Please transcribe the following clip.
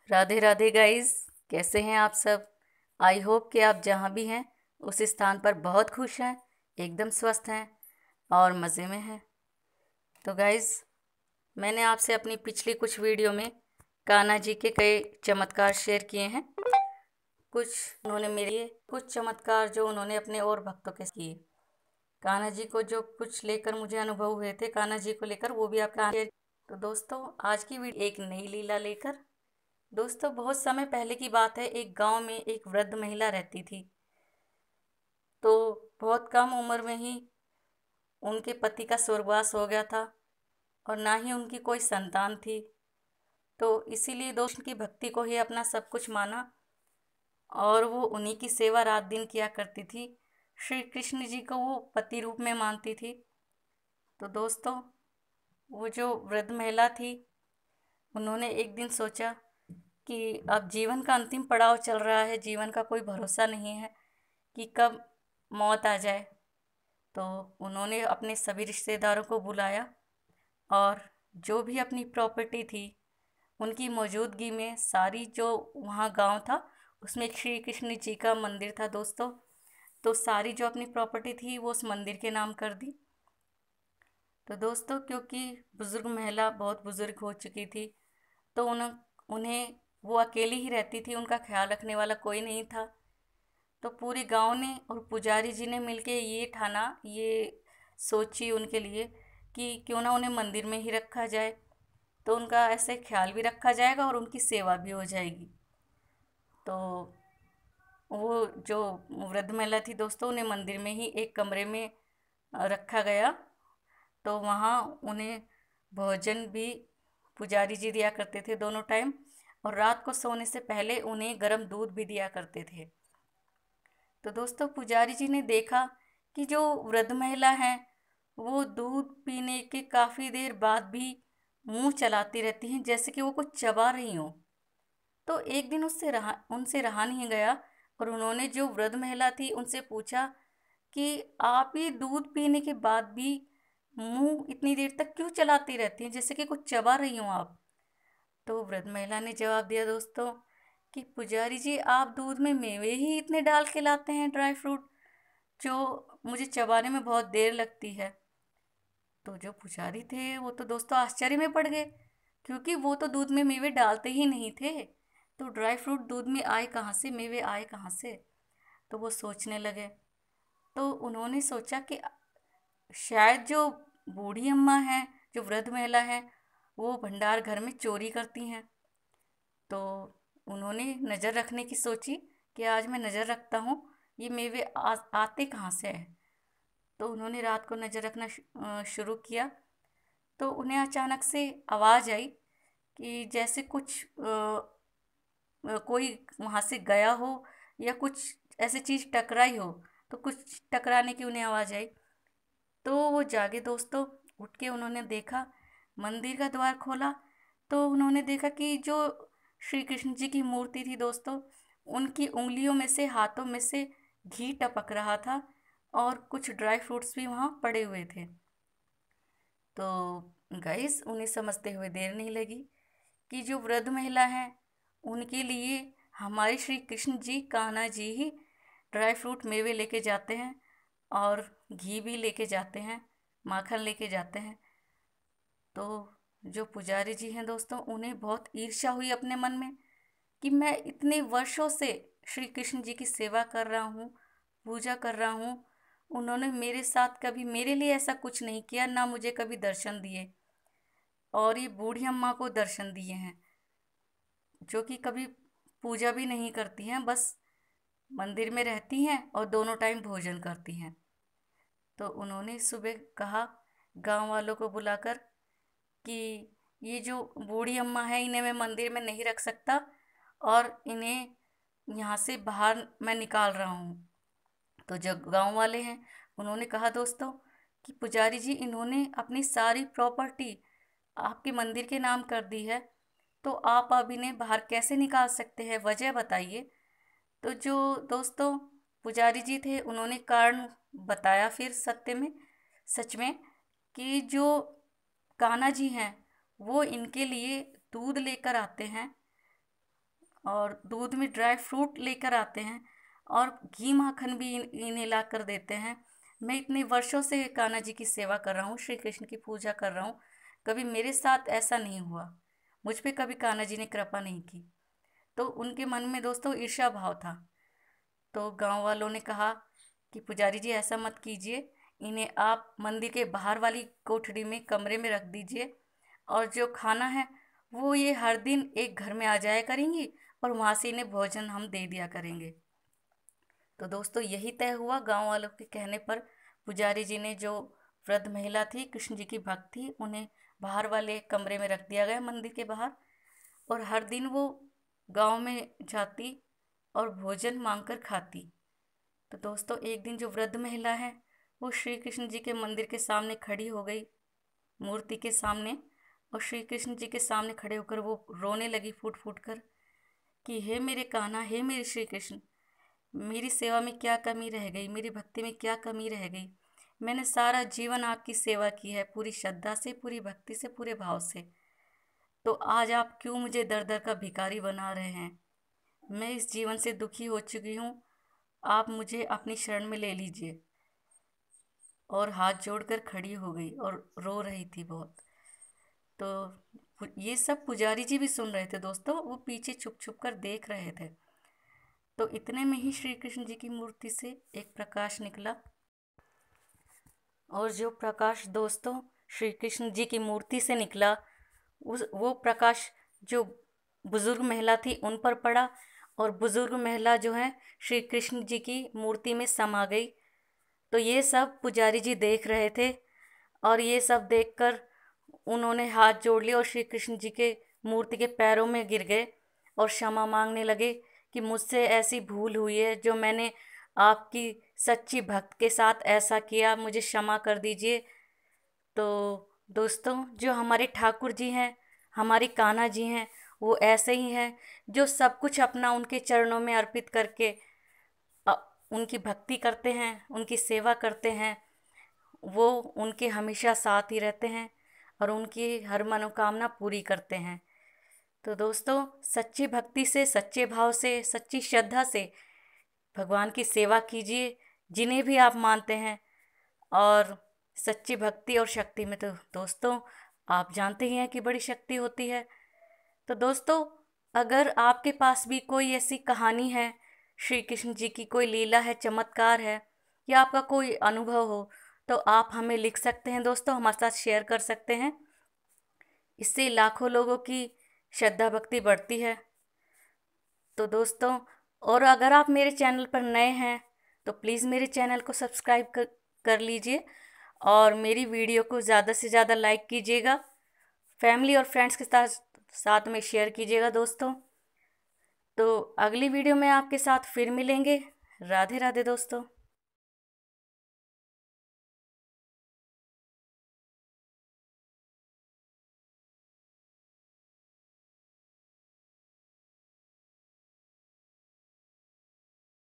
Radhe Radhe guys. कैसे हैं आप सब। आई होप कि आप जहाँ भी हैं उस स्थान पर बहुत खुश हैं, एकदम स्वस्थ हैं और मज़े में हैं। तो गाइस, मैंने आपसे अपनी पिछली कुछ वीडियो में कान्हा जी के कई चमत्कार शेयर किए हैं। कुछ उन्होंने मेरे लिए कुछ चमत्कार जो उन्होंने अपने और भक्तों के किए। कान्हा जी को जो कुछ लेकर मुझे अनुभव हुए थे कान्हा जी को लेकर, वो भी आपका शेयर। तो दोस्तों, आज की वीडियो एक नई लीला लेकर। दोस्तों, बहुत समय पहले की बात है। एक गांव में एक वृद्ध महिला रहती थी। तो बहुत कम उम्र में ही उनके पति का स्वर्गवास हो गया था और ना ही उनकी कोई संतान थी। तो इसीलिए दोस्त की भक्ति को ही अपना सब कुछ माना और वो उन्हीं की सेवा रात दिन किया करती थी। श्री कृष्ण जी को वो पति रूप में मानती थी। तो दोस्तों, वो जो वृद्ध महिला थी, उन्होंने एक दिन सोचा कि अब जीवन का अंतिम पड़ाव चल रहा है, जीवन का कोई भरोसा नहीं है कि कब मौत आ जाए। तो उन्होंने अपने सभी रिश्तेदारों को बुलाया और जो भी अपनी प्रॉपर्टी थी उनकी मौजूदगी में सारी, जो वहाँ गांव था उसमें एक श्री कृष्ण जी का मंदिर था दोस्तों, तो सारी जो अपनी प्रॉपर्टी थी वो उस मंदिर के नाम कर दी। तो दोस्तों, क्योंकि बुज़ुर्ग महिला बहुत बुज़ुर्ग हो चुकी थी, तो उन्हें वो अकेली ही रहती थी, उनका ख्याल रखने वाला कोई नहीं था। तो पूरे गांव ने और पुजारी जी ने मिलके ये ठाना, ये सोची उनके लिए कि क्यों ना उन्हें मंदिर में ही रखा जाए, तो उनका ऐसे ख्याल भी रखा जाएगा और उनकी सेवा भी हो जाएगी। तो वो जो वृद्ध महिला थी दोस्तों, उन्हें मंदिर में ही एक कमरे में रखा गया। तो वहाँ उन्हें भोजन भी पुजारी जी दिया करते थे दोनों टाइम, और रात को सोने से पहले उन्हें गर्म दूध भी दिया करते थे। तो दोस्तों, पुजारी जी ने देखा कि जो वृद्ध महिला है वो दूध पीने के काफ़ी देर बाद भी मुंह चलाती रहती हैं, जैसे कि वो कुछ चबा रही हो। तो एक दिन उनसे रहा नहीं गया और उन्होंने, जो वृद्ध महिला थी, उनसे पूछा कि आप ये दूध पीने के बाद भी मुंह इतनी देर तक क्यों चलाती रहती हैं, जैसे कि कुछ चबा रही हो आप। तो वृद्ध महिला ने जवाब दिया दोस्तों कि पुजारी जी, आप दूध में मेवे ही इतने डाल के लाते हैं, ड्राई फ्रूट, जो मुझे चबाने में बहुत देर लगती है। तो जो पुजारी थे वो तो दोस्तों आश्चर्य में पड़ गए, क्योंकि वो तो दूध में मेवे डालते ही नहीं थे। तो ड्राई फ्रूट दूध में आए कहाँ से, मेवे आए कहाँ से। तो वो सोचने लगे। तो उन्होंने सोचा कि शायद जो बूढ़ी अम्मा है, जो वृद्ध महिला है, वो भंडार घर में चोरी करती हैं। तो उन्होंने नज़र रखने की सोची कि आज मैं नज़र रखता हूँ ये मेवे आते कहाँ से हैं। तो उन्होंने रात को नज़र रखना शुरू किया। तो उन्हें अचानक से आवाज़ आई कि जैसे कुछ कोई वहाँ से गया हो या कुछ ऐसी चीज़ टकराई हो। तो कुछ टकराने की उन्हें आवाज़ आई। तो वो जागे दोस्तों, उठ के उन्होंने देखा, मंदिर का द्वार खोला। तो उन्होंने देखा कि जो श्री कृष्ण जी की मूर्ति थी दोस्तों, उनकी उंगलियों में से, हाथों में से घी टपक रहा था और कुछ ड्राई फ्रूट्स भी वहाँ पड़े हुए थे। तो गाइस, उन्हें समझते हुए देर नहीं लगी कि जो वृद्ध महिला है उनके लिए हमारे श्री कृष्ण जी, कान्हा जी ही ड्राई फ्रूट मेवे लेके जाते हैं और घी भी लेके जाते हैं, माखन लेके जाते हैं। तो जो पुजारी जी हैं दोस्तों, उन्हें बहुत ईर्ष्या हुई अपने मन में कि मैं इतने वर्षों से श्री कृष्ण जी की सेवा कर रहा हूँ, पूजा कर रहा हूँ, उन्होंने मेरे साथ कभी मेरे लिए ऐसा कुछ नहीं किया, ना मुझे कभी दर्शन दिए, और ये बूढ़ी अम्मा को दर्शन दिए हैं जो कि कभी पूजा भी नहीं करती हैं, बस मंदिर में रहती हैं और दोनों टाइम भोजन करती हैं। तो उन्होंने सुबह कहा गांव वालों को बुलाकर कि ये जो बूढ़ी अम्मा है इन्हें मैं मंदिर में नहीं रख सकता और इन्हें यहाँ से बाहर मैं निकाल रहा हूँ। तो जो गांव वाले हैं उन्होंने कहा दोस्तों कि पुजारी जी, इन्होंने अपनी सारी प्रॉपर्टी आपके मंदिर के नाम कर दी है, तो आप अब इन्हें बाहर कैसे निकाल सकते हैं, वजह बताइए। तो जो दोस्तों पुजारी जी थे उन्होंने कारण बताया फिर सच में कि जो कान्हा जी हैं वो इनके लिए दूध लेकर आते हैं और दूध में ड्राई फ्रूट लेकर आते हैं और घी माखन भी इन्हें ला कर देते हैं। मैं इतने वर्षों से कान्हा जी की सेवा कर रहा हूँ, श्री कृष्ण की पूजा कर रहा हूँ, कभी मेरे साथ ऐसा नहीं हुआ, मुझ पे कभी कान्हा जी ने कृपा नहीं की। तो उनके मन में दोस्तों ईर्ष्या भाव था। तो गांव वालों ने कहा कि पुजारी जी ऐसा मत कीजिए, इन्हें आप मंदिर के बाहर वाली कोठरी में कमरे में रख दीजिए, और जो खाना है वो ये हर दिन एक घर में आ जाया करेंगी और वहाँ से इन्हें भोजन हम दे दिया करेंगे। तो दोस्तों यही तय हुआ। गांव वालों के कहने पर पुजारी जी ने, जो वृद्ध महिला थी, कृष्ण जी की भक्त थी, उन्हें बाहर वाले कमरे में रख दिया गया मंदिर के बाहर, और हर दिन वो गांव में जाती और भोजन मांगकर खाती। तो दोस्तों एक दिन जो वृद्ध महिला है वो श्री कृष्ण जी के मंदिर के सामने खड़ी हो गई, मूर्ति के सामने, और श्री कृष्ण जी के सामने खड़े होकर वो रोने लगी फूट फूट कर कि हे मेरे कान्हा, हे मेरे श्री कृष्ण, मेरी सेवा में क्या कमी रह गई, मेरी भक्ति में क्या कमी रह गई। मैंने सारा जीवन आपकी सेवा की है, पूरी श्रद्धा से, पूरी भक्ति से, पूरे भाव से, तो आज आप क्यों मुझे दर दर का भिखारी बना रहे हैं। मैं इस जीवन से दुखी हो चुकी हूँ, आप मुझे अपनी शरण में ले लीजिए। और हाथ जोड़कर खड़ी हो गई और रो रही थी बहुत। तो ये सब पुजारी जी भी सुन रहे थे दोस्तों, वो पीछे छुप छुप कर देख रहे थे। तो इतने में ही श्री कृष्ण जी की मूर्ति से एक प्रकाश निकला, और जो प्रकाश दोस्तों श्री कृष्ण जी की मूर्ति से निकला, वो प्रकाश जो बुजुर्ग महिला थी उन पर पड़ा, और बुजुर्ग महिला जो है श्री कृष्ण जी की मूर्ति में समा गई। तो ये सब पुजारी जी देख रहे थे, और ये सब देखकर उन्होंने हाथ जोड़ लिए और श्री कृष्ण जी के मूर्ति के पैरों में गिर गए और क्षमा मांगने लगे कि मुझसे ऐसी भूल हुई है, जो मैंने आपकी सच्ची भक्त के साथ ऐसा किया, मुझे क्षमा कर दीजिए। तो दोस्तों जो हमारे ठाकुर जी हैं, हमारे कान्हा जी हैं, वो ऐसे ही हैं जो सब कुछ अपना उनके चरणों में अर्पित करके उनकी भक्ति करते हैं, उनकी सेवा करते हैं। वो उनके हमेशा साथ ही रहते हैं और उनकी हर मनोकामना पूरी करते हैं। तो दोस्तों सच्ची भक्ति से, सच्चे भाव से, सच्ची श्रद्धा से भगवान की सेवा कीजिए, जिन्हें भी आप मानते हैं। और सच्ची भक्ति और शक्ति में तो दोस्तों आप जानते ही हैं कि बड़ी शक्ति होती है। तो दोस्तों अगर आपके पास भी कोई ऐसी कहानी है, श्री कृष्ण जी की कोई लीला है, चमत्कार है, या आपका कोई अनुभव हो, तो आप हमें लिख सकते हैं दोस्तों, हमारे साथ शेयर कर सकते हैं। इससे लाखों लोगों की श्रद्धा भक्ति बढ़ती है। तो दोस्तों और अगर आप मेरे चैनल पर नए हैं तो प्लीज़ मेरे चैनल को सब्सक्राइब कर लीजिए, और मेरी वीडियो को ज़्यादा से ज़्यादा लाइक कीजिएगा, फैमिली और फ्रेंड्स के साथ में शेयर कीजिएगा दोस्तों। तो अगली वीडियो में आपके साथ फिर मिलेंगे। राधे राधे दोस्तों।